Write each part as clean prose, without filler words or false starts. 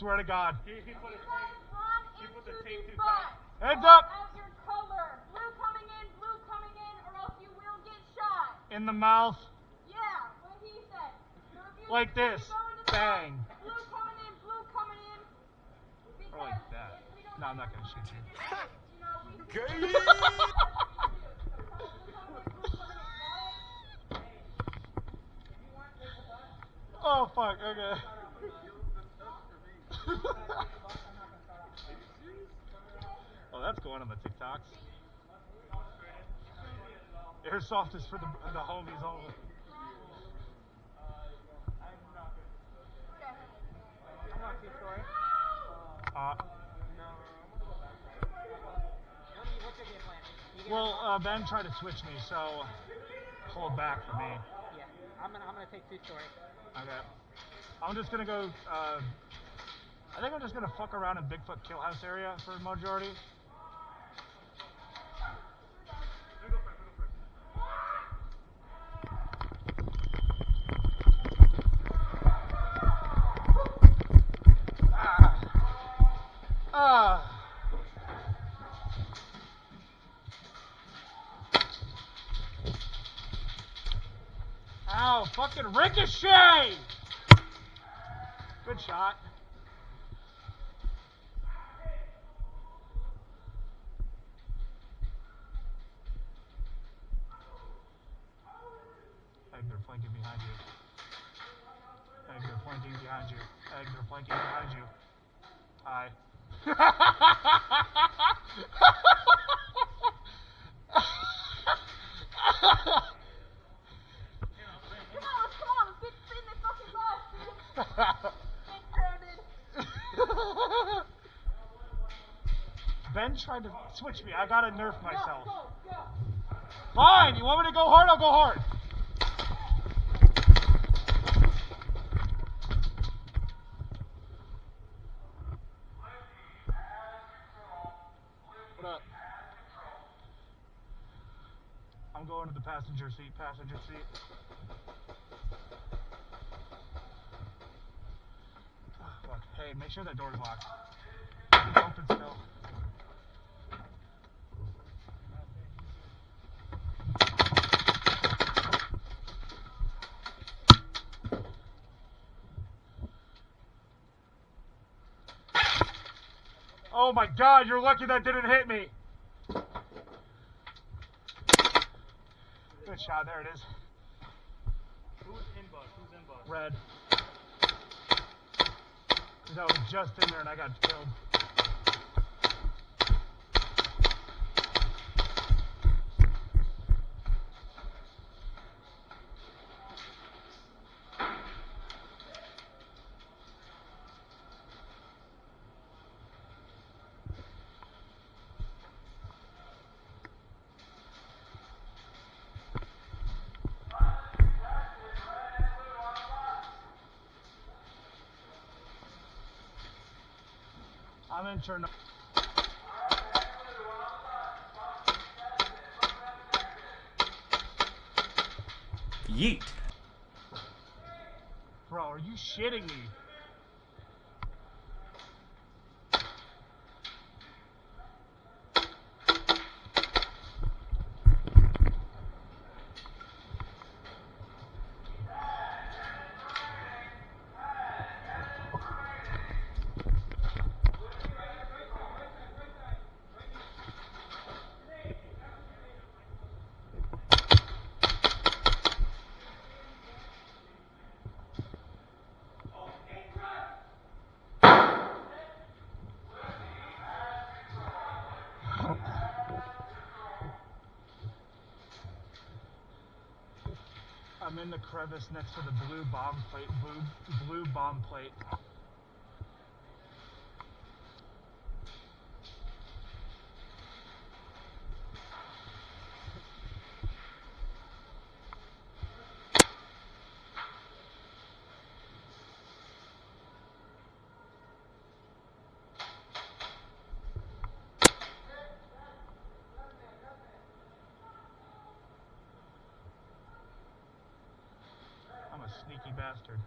swear to God. He put You his guys tape. run He put into the tape the too bus. tight. Heads up! Out your color. Blue coming in, or else you will get shot. In the mouth. Yeah, what he said. Like this. Bang. Blue coming in. Or like that. No, I'm not going to shoot you. Oh, fuck. Okay. Oh, that's going on the TikToks. Airsoft is for the homies only. Well, Ben tried to switch me, so hold back for me. Yeah, I'm gonna take 2 story. Okay. I'm just gonna go. I think I'm just gonna fuck around in Bigfoot Kill House area for the majority. Ow, fucking ricochet! Good shot. Egg, they're flanking behind you. Egg, they're flanking behind you. Egg, they're flanking behind you. Hi. Come on, let's get in this fucking bus, dude. Ben tried to switch me. I gotta nerf myself. Go. Fine, you want me to go hard? I'll go hard. What up? I'm going to the passenger seat. Oh, fuck. Hey, make sure that door's locked. It's open still. Oh my God, you're lucky that didn't hit me. Good shot, there it is. Who's in bus? Red. That was just in there and I got killed. I'm in turn. Yeet. Bro, are you shitting me? I'm in the crevice next to the blue bomb plate. Blue bomb plate. I'm a sneaky bastard.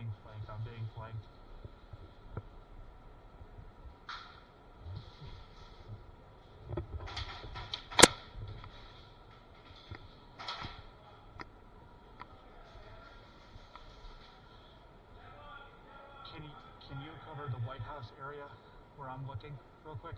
being flanked. I'm being flanked. Can you cover the White House area where I'm looking real quick?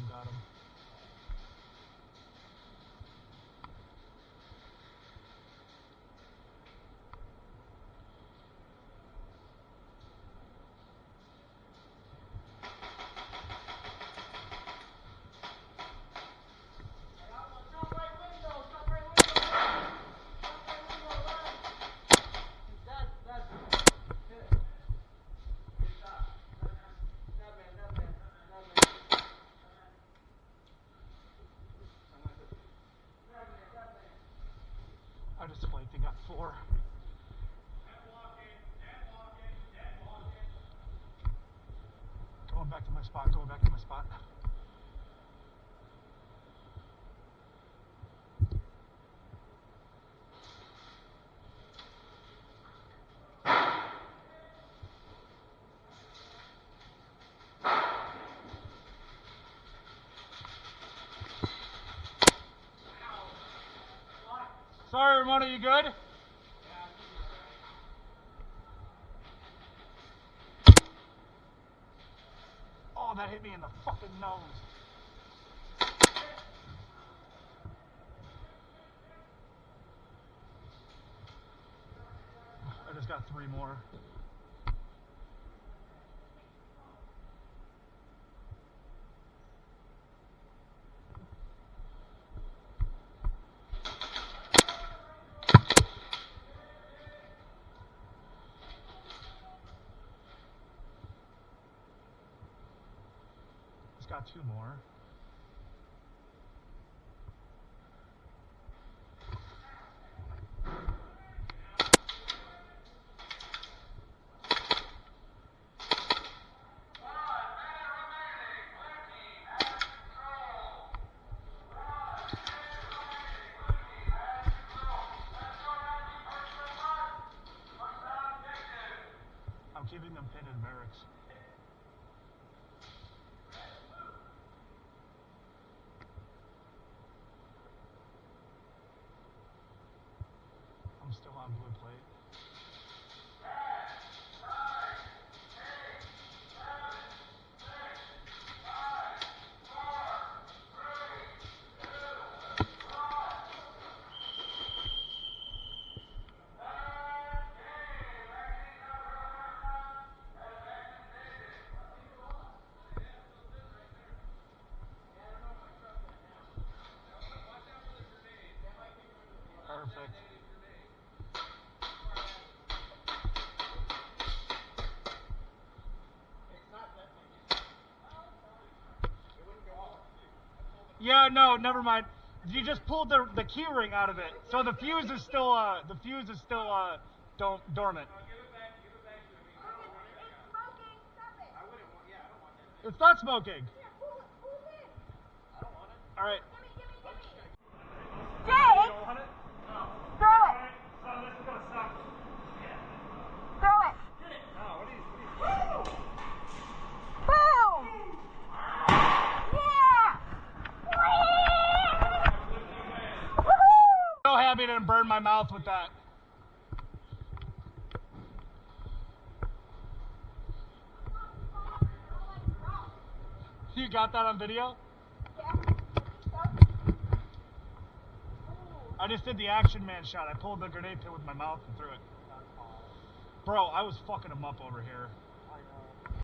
Got him. I just flanked and got 4. Going back to my spot. Sorry, Ramona, you good? Oh, that hit me in the fucking nose. I just got 3 more. Got 2 more. I'm keeping them pinned in barracks. I'm still on blue plate. Perfect. Yeah, no, never mind. You just pulled the key ring out of it, so the fuse is still dormant. It's not smoking. All right. Jake! Throw it! Throw it! Boom! Yeah! So happy I didn't burn my mouth with that. You got that on video? I just did the action man shot. I pulled the grenade pin with my mouth and threw it. Bro, I was fucking him up over here.